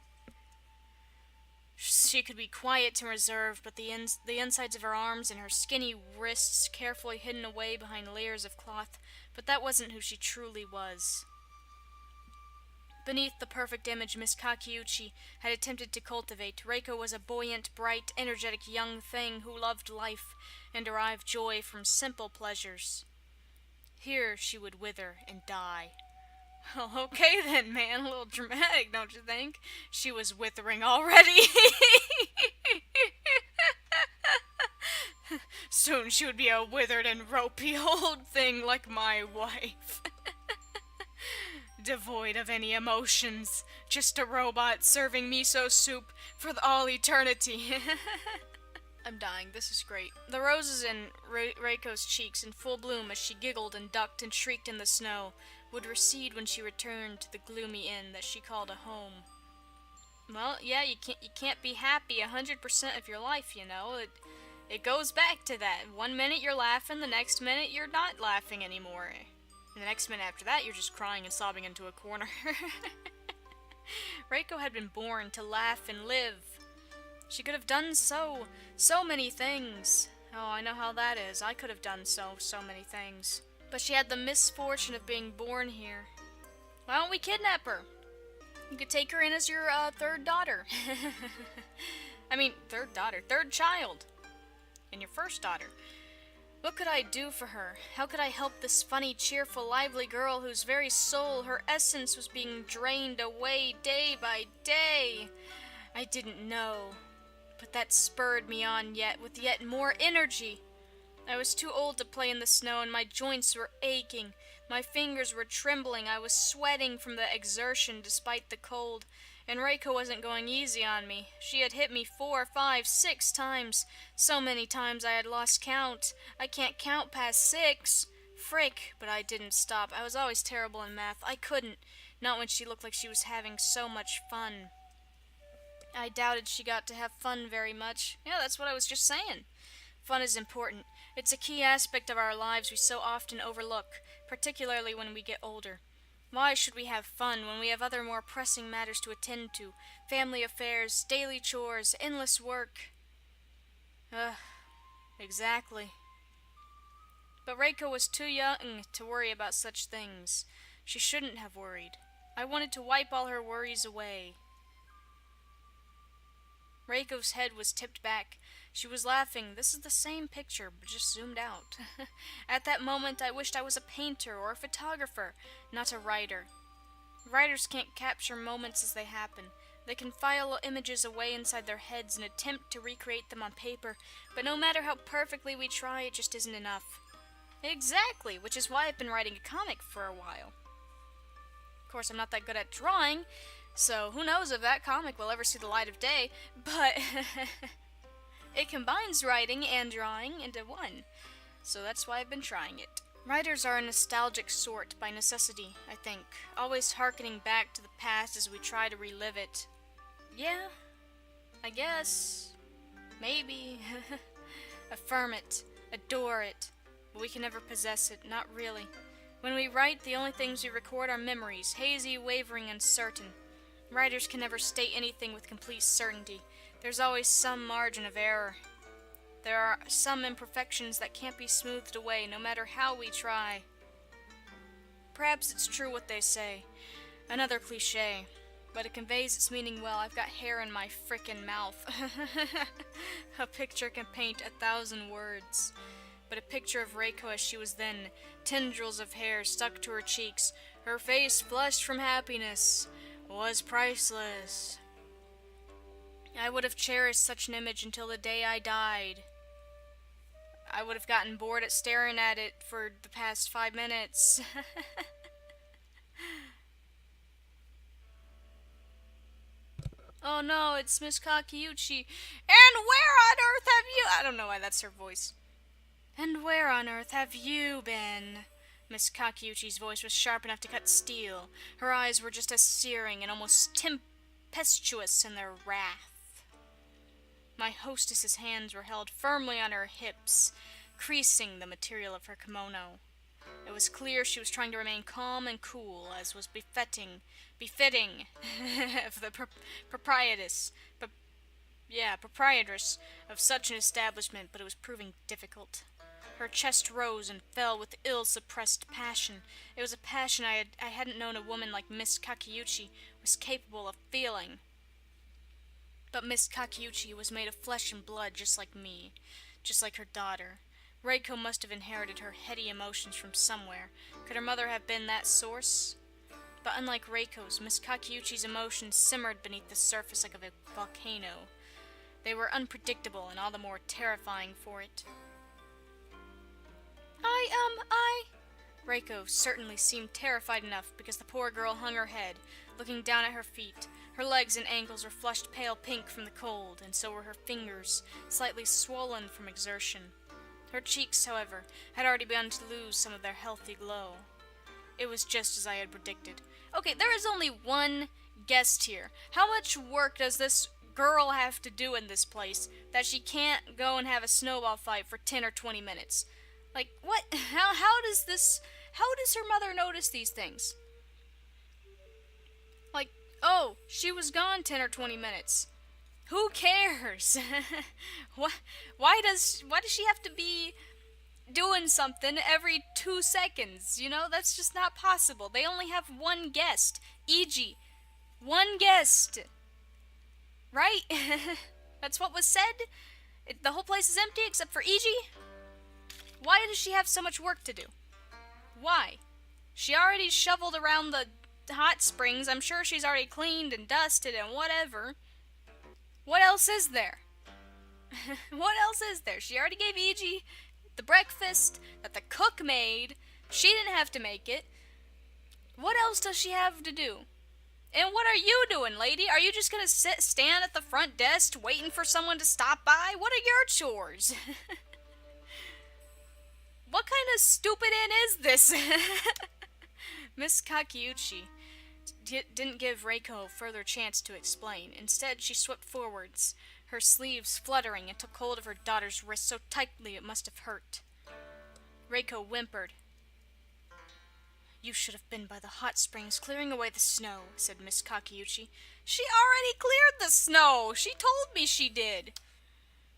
A: She could be quiet and reserved, but the insides of her arms and her skinny wrists carefully hidden away behind layers of cloth, but that wasn't who she truly was. Beneath the perfect image Miss Kakiuchi had attempted to cultivate, Reiko was a buoyant, bright, energetic young thing who loved life and derived joy from simple pleasures. Here she would wither and die. Well, okay then, man. A little dramatic, don't you think? She was withering already. Soon she would be a withered and ropey old thing like my wife. Devoid of any emotions. Just a robot serving miso soup for all eternity. I'm dying. This is great. The roses in Reiko's cheeks in full bloom as she giggled and ducked and shrieked in the snow would recede when she returned to the gloomy inn that she called a home. Well, yeah, you can't be happy 100% of your life, you know. It goes back to that. One minute you're laughing, the next minute you're not laughing anymore. And the next minute after that, you're just crying and sobbing into a corner. Reiko had been born to laugh and live. She could have done so many things. Oh, I know how that is. I could have done so many things. But she had the misfortune of being born here. Why don't we kidnap her? You could take her in as your third daughter. I mean, third child. And your first daughter. What could I do for her? How could I help this funny, cheerful, lively girl whose very soul, her essence, was being drained away day by day? I didn't know. But that spurred me on with yet more energy. I was too old to play in the snow, and my joints were aching. My fingers were trembling. I was sweating from the exertion despite the cold. And Reiko wasn't going easy on me. She had hit me 4, 5, 6 times. So many times I had lost count. I can't count past 6. Frick, but I didn't stop. I was always terrible in math. I couldn't. Not when she looked like she was having so much fun. I doubted she got to have fun very much. Yeah, that's what I was just saying. Fun is important. It's a key aspect of our lives we so often overlook, particularly when we get older. Why should we have fun when we have other more pressing matters to attend to? Family affairs, daily chores, endless work. Exactly. But Reiko was too young to worry about such things. She shouldn't have worried. I wanted to wipe all her worries away. Reiko's head was tipped back. She was laughing. This is the same picture, but just zoomed out. At that moment, I wished I was a painter or a photographer, not a writer. Writers can't capture moments as they happen. They can file images away inside their heads and attempt to recreate them on paper, but no matter how perfectly we try, it just isn't enough. Exactly, which is why I've been writing a comic for a while. Of course, I'm not that good at drawing, so who knows if that comic will ever see the light of day, but it combines writing and drawing into one, so that's why I've been trying it. Writers are a nostalgic sort by necessity, I think, always hearkening back to the past as we try to relive it. Yeah, I guess. Maybe. Affirm it, adore it, but we can never possess it, not really. When we write, the only things we record are memories, hazy, wavering, uncertain. Writers can never state anything with complete certainty. There's always some margin of error. There are some imperfections that can't be smoothed away, no matter how we try. Perhaps it's true what they say. Another cliche. But it conveys its meaning well. I've got hair in my frickin' mouth. A picture can paint 1,000 words. But a picture of Reiko as she was then, tendrils of hair stuck to her cheeks, her face flushed from happiness, was priceless. I would have cherished such an image until the day I died. I would have gotten bored at staring at it for the past 5 minutes. Oh no, it's Miss Kakiuchi. And where on earth have you... I don't know why that's her voice. And where on earth have you been? Miss Kakiuchi's voice was sharp enough to cut steel. Her eyes were just as searing and almost tempestuous in their wrath. My hostess's hands were held firmly on her hips, creasing the material of her kimono. It was clear she was trying to remain calm and cool, as was befitting of the proprietress of such an establishment, but it was proving difficult. Her chest rose and fell with ill-suppressed passion. It was a passion I hadn't known a woman like Miss Kakiuchi was capable of feeling. But Miss Kakiuchi was made of flesh and blood just like me, just like her daughter. Reiko must have inherited her heady emotions from somewhere. Could her mother have been that source? But unlike Reiko's, Miss Kakiuchi's emotions simmered beneath the surface like a volcano. They were unpredictable and all the more terrifying for it. Reiko certainly seemed terrified enough because the poor girl hung her head, looking down at her feet. Her legs and ankles were flushed pale pink from the cold, and so were her fingers, slightly swollen from exertion. Her cheeks, however, had already begun to lose some of their healthy glow. It was just as I had predicted. Okay, there is only one guest here. How much work does this girl have to do in this place that she can't go and have a snowball fight for 10 or 20 minutes? Like, what? How does her mother notice these things? Like, oh, she was gone 10 or 20 minutes. Who cares? Why does she have to be doing something every 2 seconds? You know, that's just not possible. They only have one guest. E.g., one guest. Right? That's what was said? The whole place is empty except for E.g.? Why does she have so much work to do? Why? She already shoveled around the hot springs. I'm sure she's already cleaned and dusted and whatever. What else is there? What else is there? She already gave E.g. the breakfast that the cook made. She didn't have to make it. What else does she have to do? And what are you doing, lady? Are you just gonna stand at the front desk waiting for someone to stop by? What are your chores? What kind of stupid inn is this? Miss Kakiuchi didn't give Reiko further chance to explain. Instead, she swept forwards, her sleeves fluttering, and took hold of her daughter's wrist so tightly it must have hurt. Reiko whimpered. "You should have been by the hot springs clearing away the snow," said Miss Kakiuchi. "She already cleared the snow! She told me she did!"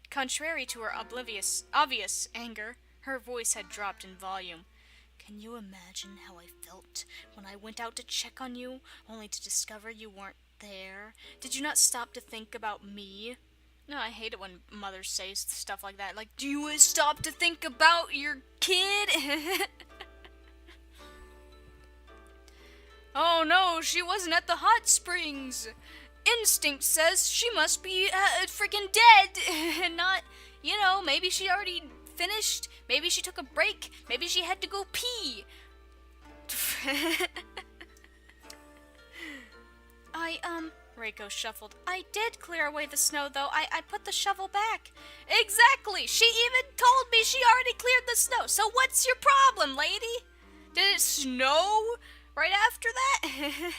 A: Contrary to her obvious anger, her voice had dropped in volume. "Can you imagine how I felt when I went out to check on you, only to discover you weren't there? Did you not stop to think about me?" No, I hate it when mothers say stuff like that. Like, do you stop to think about your kid? "Oh no, she wasn't at the hot springs. Instinct says she must be freaking dead." And not, maybe she already finished. Maybe she took a break. Maybe she had to go pee. Reiko shuffled. "I did clear away the snow, though. I put the shovel back." "Exactly! She even told me she already cleared the snow. So what's your problem, lady? Did it snow right after that?"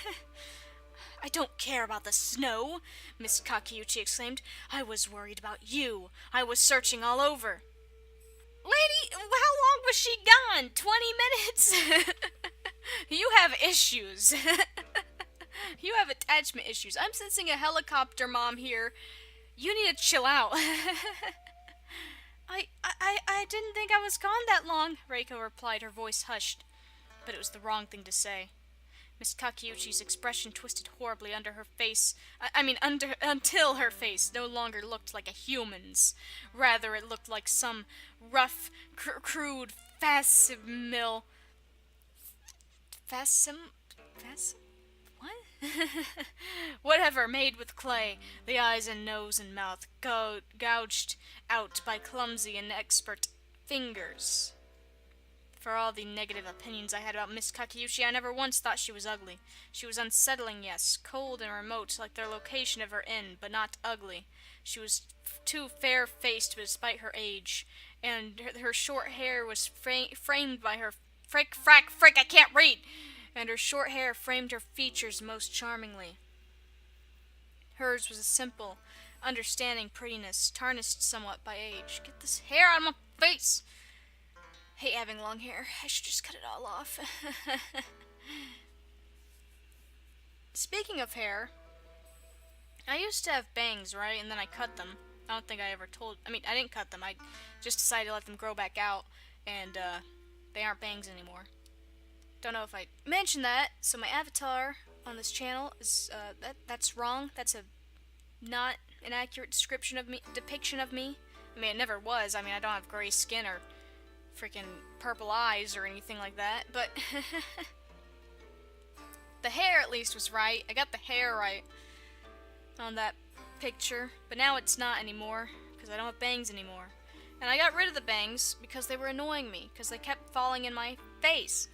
A: "I don't care about the snow," Miss Kakiuchi exclaimed. "I was worried about you. I was searching all over." "Lady, how long was she gone? 20 minutes? You have issues. You have attachment issues. I'm sensing a helicopter mom here. You need to chill out." I didn't think I was gone that long," Reiko replied, her voice hushed. but it was the wrong thing to say. Miss Kakiuchi's expression twisted horribly under her face. Until her face no longer looked like a human's. Rather, it looked like some rough, crude facsimile. What? Whatever, made with clay, the eyes and nose and mouth gouged out by clumsy, inexpert fingers. For all the negative opinions I had about Miss Kakiuchi, I never once thought she was ugly. She was unsettling, yes, cold and remote, like the location of her inn, but not ugly. She was too fair-faced despite her age, and her short hair was framed by her frick, I can't read! And her short hair framed her features most charmingly. Hers was a simple, understanding prettiness, tarnished somewhat by age. Get this hair out of my face! Hate having long hair. I should just cut it all off. Speaking of hair, I used to have bangs, right? And then I cut them. I don't think I ever told... I didn't cut them. I just decided to let them grow back out. And, they aren't bangs anymore. Don't know if I mentioned that. So my avatar on this channel is, that's wrong. That's not an accurate depiction of me. It never was. I don't have gray skin or freaking purple eyes or anything like that, but the hair at least was right. I got the hair right on that picture, but now it's not anymore because I don't have bangs anymore. And I got rid of the bangs because they were annoying me because they kept falling in my face.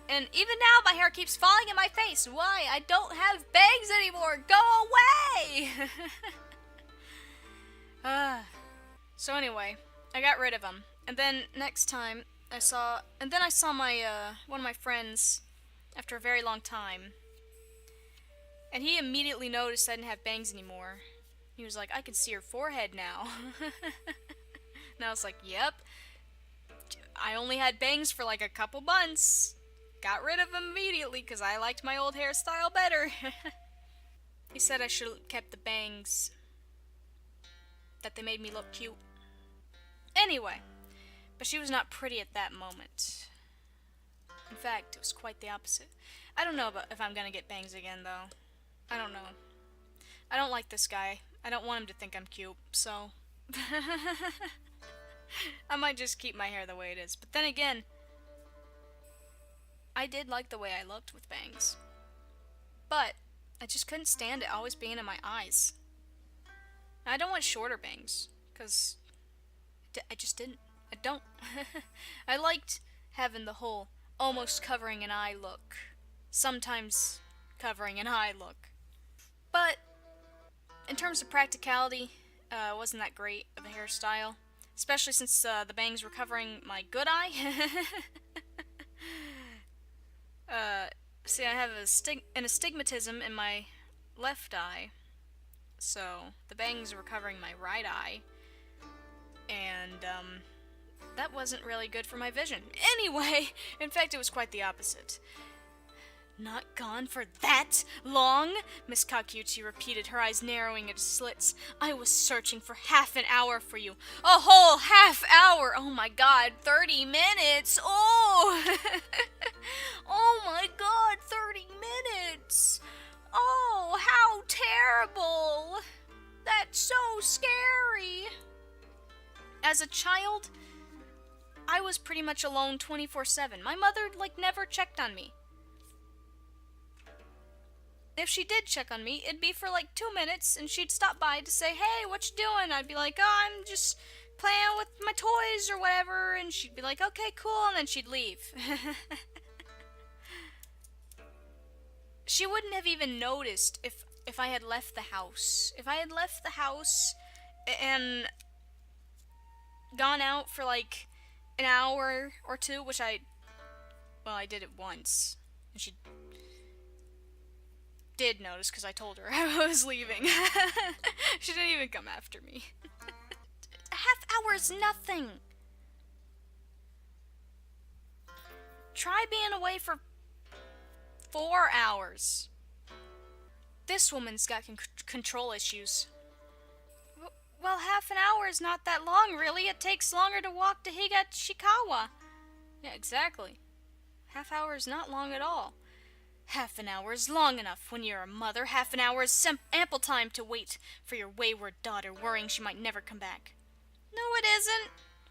A: And even now my hair keeps falling in my face. Why? I don't have bangs anymore. Go away! So anyway, I got rid of them. And then next time I saw my one of my friends after a very long time, and he immediately noticed I didn't have bangs anymore. He was like, "I can see your forehead now." And I was like, "Yep. I only had bangs for like a couple months. Got rid of them immediately because I liked my old hairstyle better." He said I should have kept the bangs, that they made me look cute. Anyway. But she was not pretty at that moment. In fact, it was quite the opposite. I don't know if I'm gonna get bangs again, though. I don't know. I don't like this guy. I don't want him to think I'm cute, so... I might just keep my hair the way it is. But then again, I did like the way I looked with bangs. But I just couldn't stand it always being in my eyes. I don't want shorter bangs, because I just didn't. I don't. I liked having the whole almost covering an eye look. Sometimes covering an eye look. But in terms of practicality, it wasn't that great of a hairstyle. Especially since the bangs were covering my good eye. See, I have an astigmatism in my left eye. So the bangs were covering my right eye. And, that wasn't really good for my vision. Anyway, in fact, it was quite the opposite. Not gone for that long? Miss Kakiuchi repeated, her eyes narrowing into slits. I was searching for half an hour for you. A whole half hour! Oh my god, 30 minutes! Oh! Oh my god, 30 minutes! Oh, how terrible! That's so scary! As a child, I was pretty much alone 24/7. My mother, never checked on me. If she did check on me, it'd be for 2 minutes, and she'd stop by to say, "Hey, what you doing?" I'd be like, "Oh, I'm just playing with my toys or whatever," and she'd be like, "Okay, cool," and then she'd leave. She wouldn't have even noticed if I had left the house. If I had left the house and gone out for an hour or two, which I did it once, and she did notice because I told her I was leaving. She didn't even come after me. A half hour is nothing. Try being away for 4 hours. This woman's got control issues. Well, half an hour is not that long, really. It takes longer to walk to Higashikawa. Yeah, exactly. Half hour is not long at all. Half an hour is long enough when you're a mother. Half an hour is ample time to wait for your wayward daughter, worrying she might never come back. No, it isn't.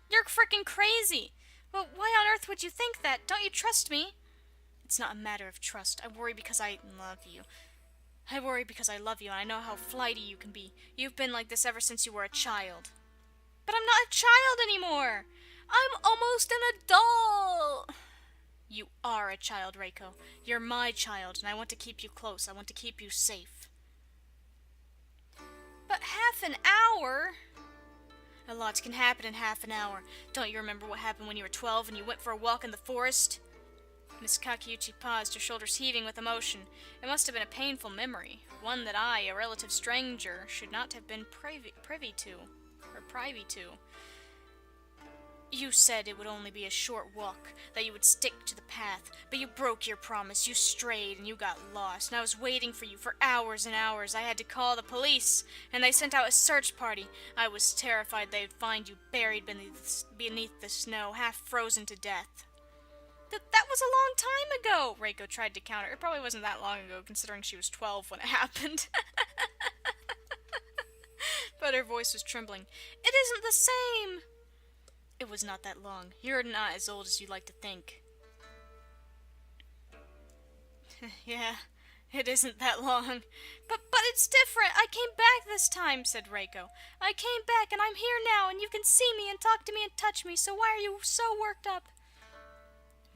A: You're freaking crazy. Well, why on earth would you think that? Don't you trust me? It's not a matter of trust. I worry because I love you. I worry because I love you and I know how flighty you can be. You've been like this ever since you were a child. But I'm not a child anymore. I'm almost an adult. You are a child, Reiko. You're my child, and I want to keep you close. I want to keep you safe. But half an hour? A lot can happen in half an hour. Don't you remember what happened when you were 12 and you went for a walk in the forest? Miss Kakeuchi paused, her shoulders heaving with emotion. It must have been a painful memory, one that I, a relative stranger, should not have been privy to. You said it would only be a short walk, that you would stick to the path, but you broke your promise, you strayed, and you got lost, and I was waiting for you for hours and hours. I had to call the police, and they sent out a search party. I was terrified they'd find you buried beneath the snow, half frozen to death. That was a long time ago, Reiko tried to counter. It probably wasn't that long ago, considering she was 12 when it happened. But her voice was trembling. It isn't the same. It was not that long. You're not as old as you'd like to think. Yeah, it isn't that long. But it's different. I came back this time, said Reiko. I came back and I'm here now and you can see me and talk to me and touch me, so why are you so worked up?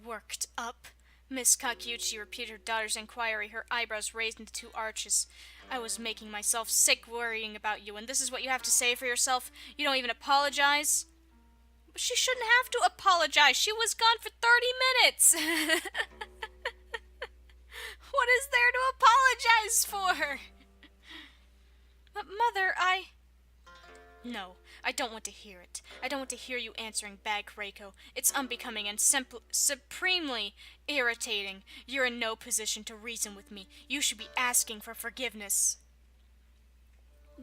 A: Worked up? Miss Kakeuchi repeated her daughter's inquiry, her eyebrows raised into two arches. I was making myself sick worrying about you, and this is what you have to say for yourself? You don't even apologize? She shouldn't have to apologize. She was gone for 30 minutes. What is there to apologize for? But Mother, No, I don't want to hear it. I don't want to hear you answering back, Reiko. It's unbecoming and supremely irritating. You're in no position to reason with me. You should be asking for forgiveness.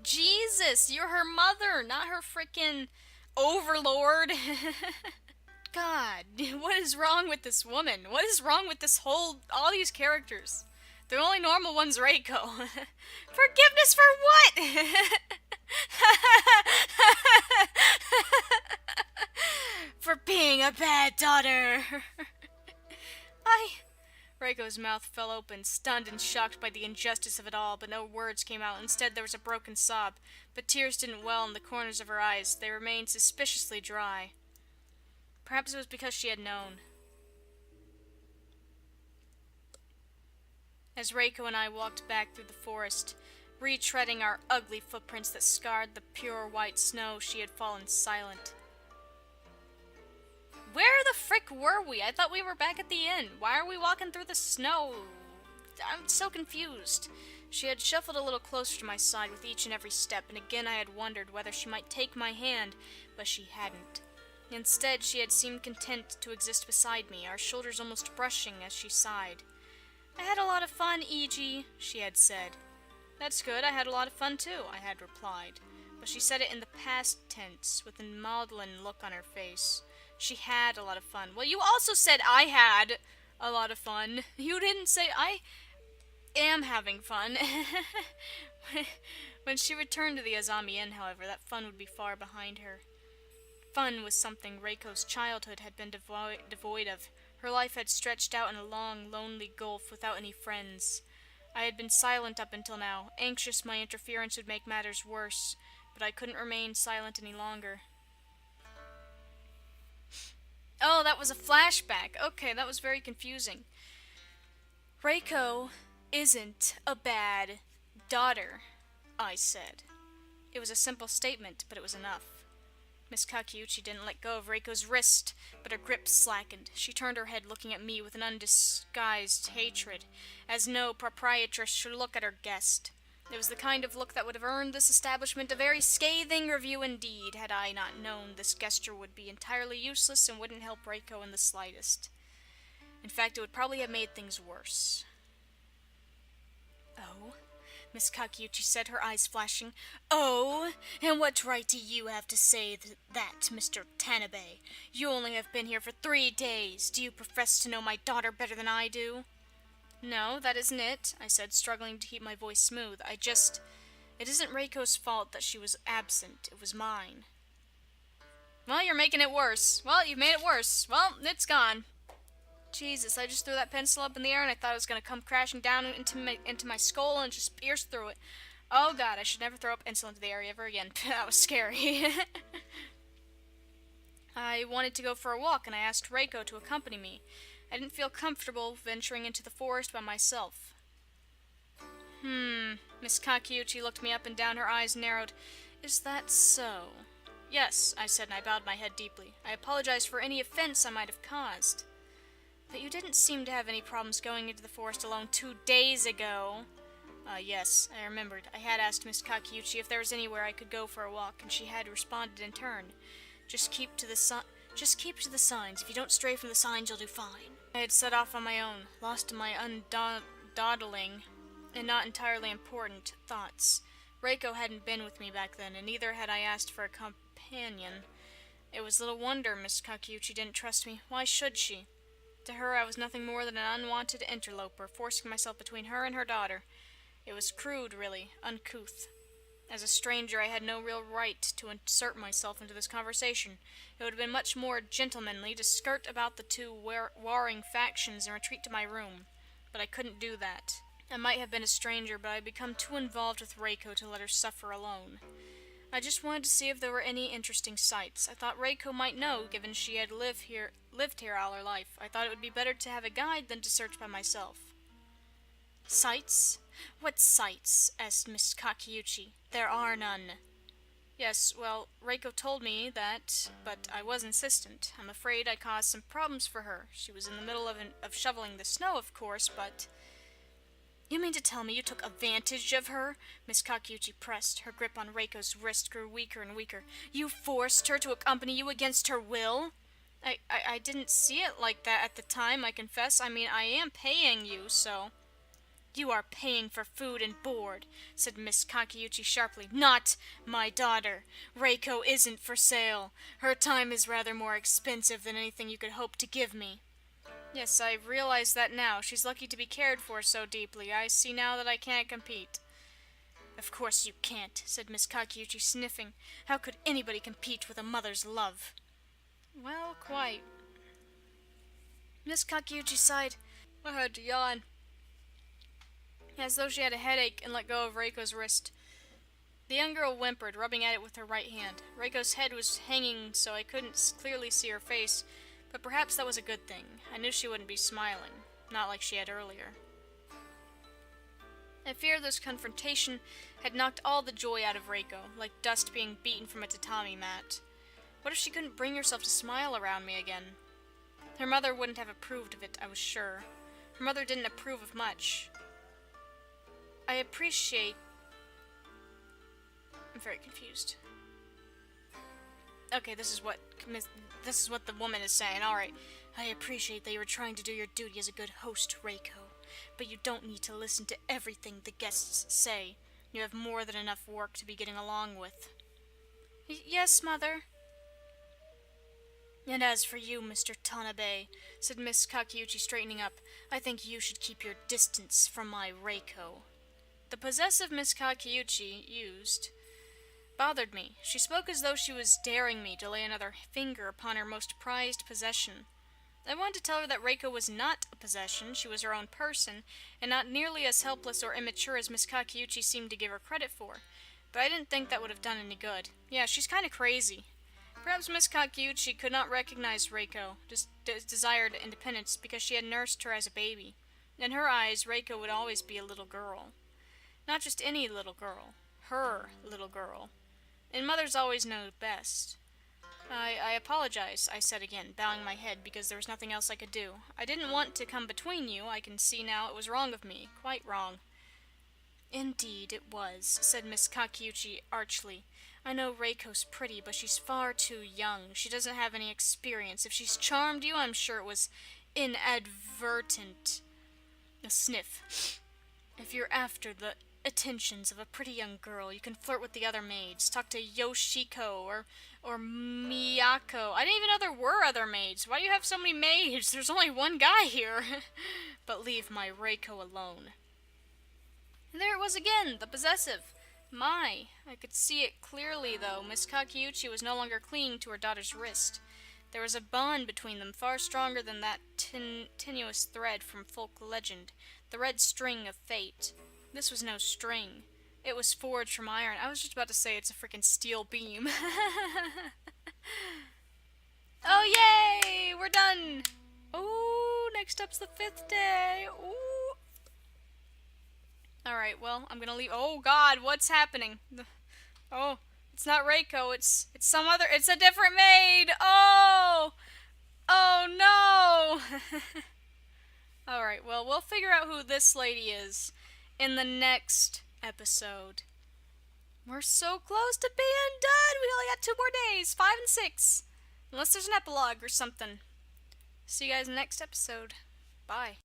A: Jesus, you're her mother, not her frickin' overlord. God, what is wrong with this woman? What is wrong with all these characters? The only normal one's Reiko. Forgiveness for what? For being a bad daughter. Reiko's mouth fell open, stunned and shocked by the injustice of it all, but no words came out. Instead, there was a broken sob, but tears didn't well in the corners of her eyes. They remained suspiciously dry. Perhaps it was because she had known. As Reiko and I walked back through the forest, retreading our ugly footprints that scarred the pure white snow, she had fallen silent. Where the frick were we? I thought we were back at the inn. Why are we walking through the snow? I'm so confused. She had shuffled a little closer to my side with each and every step, and again I had wondered whether she might take my hand, but she hadn't. Instead, she had seemed content to exist beside me, our shoulders almost brushing as she sighed. I had a lot of fun, E.G., she had said. That's good, I had a lot of fun too, I had replied. But she said it in the past tense, with a maudlin look on her face. She had a lot of fun. Well, you also said I had a lot of fun. You didn't say I am having fun. When she returned to the Azami Inn, however, that fun would be far behind her. Fun was something Reiko's childhood had been devoid of. Her life had stretched out in a long, lonely gulf without any friends. I had been silent up until now, anxious my interference would make matters worse, but I couldn't remain silent any longer. Oh, that was a flashback. Okay, that was very confusing. Reiko isn't a bad daughter, I said. It was a simple statement, but it was enough. Miss Kakeuchi didn't let go of Reiko's wrist, but her grip slackened. She turned her head, looking at me with an undisguised hatred, as no proprietress should look at her guest. It was the kind of look that would have earned this establishment a very scathing review indeed, had I not known this gesture would be entirely useless and wouldn't help Reiko in the slightest. In fact, it would probably have made things worse. Oh, Miss Kakiuchi said, her eyes flashing. "Oh, and what right do you have to say that, Mr. Tanabe? You only have been here for 3 days. Do you profess to know my daughter better than I do?" "No, that isn't it," I said, struggling to keep my voice smooth. It isn't Reiko's fault that she was absent. It was mine." "Well, you're making it worse. Well, you've made it worse. Well, it's gone." Jesus, I just threw that pencil up in the air and I thought it was going to come crashing down into my skull and just pierce through it. Oh god, I should never throw a pencil into the air ever again. That was scary. I wanted to go for a walk and I asked Reiko to accompany me. I didn't feel comfortable venturing into the forest by myself. Miss Kakiuchi looked me up and down, her eyes narrowed. "Is that so?" "Yes," I said, and I bowed my head deeply. "I apologize for any offense I might have caused." "But you didn't seem to have any problems going into the forest alone 2 days ago." Yes, I remembered. I had asked Miss Kakiuchi if there was anywhere I could go for a walk, and she had responded in turn. Just keep to the signs. If you don't stray from the signs, you'll do fine." I had set off on my own, lost in my dawdling and not entirely important thoughts. Reiko hadn't been with me back then, and neither had I asked for a companion. It was little wonder Miss Kakiuchi didn't trust me. Why should she? To her, I was nothing more than an unwanted interloper, forcing myself between her and her daughter. It was crude, really, uncouth. As a stranger, I had no real right to insert myself into this conversation. It would have been much more gentlemanly to skirt about the two warring factions and retreat to my room. But I couldn't do that. I might have been a stranger, but I had become too involved with Reiko to let her suffer alone. I just wanted to see if there were any interesting sights. I thought Reiko might know, given she had lived here all her life. I thought it would be better to have a guide than to search by myself. "Sights? What sights?" asked Miss Kakiuchi. "There are none." "Yes, well, Reiko told me that, but I was insistent. I'm afraid I caused some problems for her. She was in the middle of shoveling the snow, of course, but—" "You mean to tell me you took advantage of her?" Miss Kakiuchi pressed. Her grip on Reiko's wrist grew weaker and weaker. "You forced her to accompany you against her will?" I didn't see it like that at the time, I confess. I mean, I am paying you, so—" "You are paying for food and board," said Miss Kakiuchi sharply. "Not my daughter. Reiko isn't for sale. Her time is rather more expensive than anything you could hope to give me." "Yes, I realize that now. She's lucky to be cared for so deeply. I see now that I can't compete." "Of course you can't," said Miss Kakiuchi, sniffing. "How could anybody compete with a mother's love?" "Well, quite." Miss Kakiuchi sighed. I had to yawn, as though she had a headache, and let go of Reiko's wrist. The young girl whimpered, rubbing at it with her right hand. Reiko's head was hanging, so I couldn't clearly see her face, but perhaps that was a good thing. I knew she wouldn't be smiling, not like she had earlier. I fear this confrontation had knocked all the joy out of Reiko, like dust being beaten from a tatami mat. What if she couldn't bring herself to smile around me again? Her mother wouldn't have approved of it, I was sure. Her mother didn't approve of much. I'm very confused. Okay, this is what the woman is saying. Alright. "I appreciate that you were trying to do your duty as a good host, Reiko. But you don't need to listen to everything the guests say. You have more than enough work to be getting along with." "Yes, Mother." "And as for you, Mr. Tanabe," said Miss Kakiuchi, straightening up, "I think you should keep your distance from my Reiko." The possessive Miss Kakiuchi used bothered me. She spoke as though she was daring me to lay another finger upon her most prized possession. I wanted to tell her that Reiko was not a possession. She was her own person, and not nearly as helpless or immature as Miss Kakiuchi seemed to give her credit for. But I didn't think that would have done any good. Yeah, she's kind of crazy. Perhaps Miss Kakiuchi could not recognize Reiko, desired independence, because she had nursed her as a baby. In her eyes, Reiko would always be a little girl. Not just any little girl. Her little girl. And mothers always know best. I apologize," I said again, bowing my head because there was nothing else I could do. "I didn't want to come between you. I can see now it was wrong of me. Quite wrong." "Indeed it was," said Miss Kakiuchi archly. "I know Reiko's pretty, but she's far too young. She doesn't have any experience. If she's charmed you, I'm sure it was inadvertent." A sniff. "If you're after the attentions of a pretty young girl. You can flirt with the other maids, talk to Yoshiko or Miyako. I didn't even know there were other maids. Why do you have so many maids? There's only one guy here. But leave my Reiko alone. And there it was again, the possessive. My, I could see it clearly, though. Miss Kakiuchi was no longer clinging to her daughter's wrist. There was a bond between them far stronger than that tenuous thread from folk legend, the red string of fate. This was no string. It was forged from iron. I was just about to say it's a freaking steel beam. Oh, yay! We're done! Oh, next up's the 5th day. Ooh. Alright, well, I'm gonna leave. Oh, God, what's happening? Oh, it's not Reiko. It's some other. It's a different maid! Oh! Oh, no! Alright, well, we'll figure out who this lady is in the next episode. We're so close to being done! We only got 2 more days, 5 and 6. Unless there's an epilogue or something. See you guys next episode. Bye.